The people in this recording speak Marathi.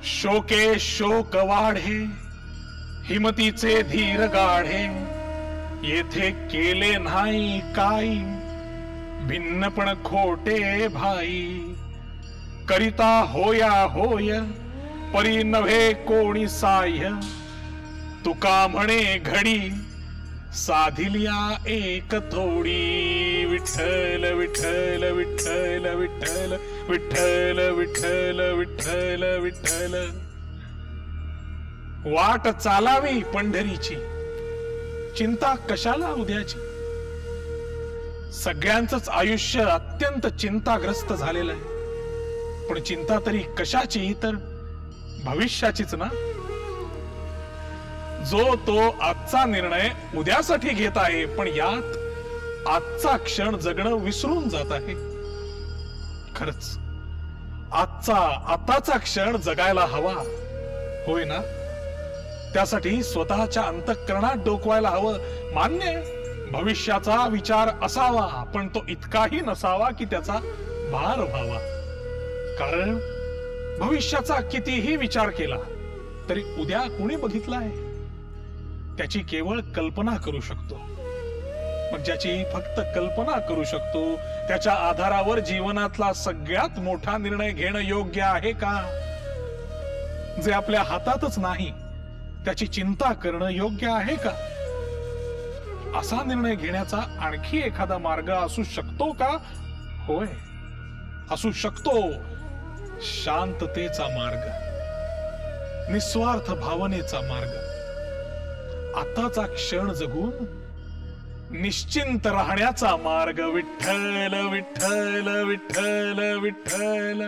शोके शोक वाढे, हिमतीचे धीर गाढे, येथे केले नाही काही, भिन्नपण खोटे भाई. करिता होया होय, परी नव्हे कोणी साह्य, तुका म्हणे घडी, साधिलिया एक थोडी. विठ्ठल विठ्ठल विठ्ठल विठ्ठल विठ्ठल विठ्ठल विठ्ठल विठ्ठल. वाट चालावी पंढरीची, चिंता कशाला उद्याची. सगळ्यांचंच आयुष्य अत्यंत चिंताग्रस्त झालेलं आहे. पण चिंता तरी कशाची, तर भविष्याचीच ना. जो तो आजचा निर्णय उद्यासाठी घेत आहे, पण यात आजचा क्षण जगणं विसरून जात आहे. खरंच आताचा क्षण जगायला हवा, होय ना. त्यासाठी स्वतःच्या अंतःकरणात डोकवायला हवं. मान्य, भविष्याचा विचार असावा, पण तो इतकाही नसावा की त्याचा भार व्हावा. कारण भविष्याचा कितीही विचार केला तरी उद्या कोणी बघितलाय, त्याची केवळ कल्पना करू शकतो. मग ज्याची फक्त कल्पना करू शकतो, त्याच्या आधारावर जीवनातला सगळ्यात मोठा निर्णय घेणं योग्य आहे का? जे आपल्या हातातच नाही त्याची चिंता करणं योग्य आहे का? असा निर्णय घेण्याचा आणखी एखादा मार्ग असू शकतो का? होय, असू शकतो. शांततेचा मार्ग, निस्वार्थ भावनेचा मार्ग. आताचा क्षण जगून निश्चिंत राहण्याचा मार्ग. विठ्ठल विठ्ठल विठ्ठल विठ्ठल.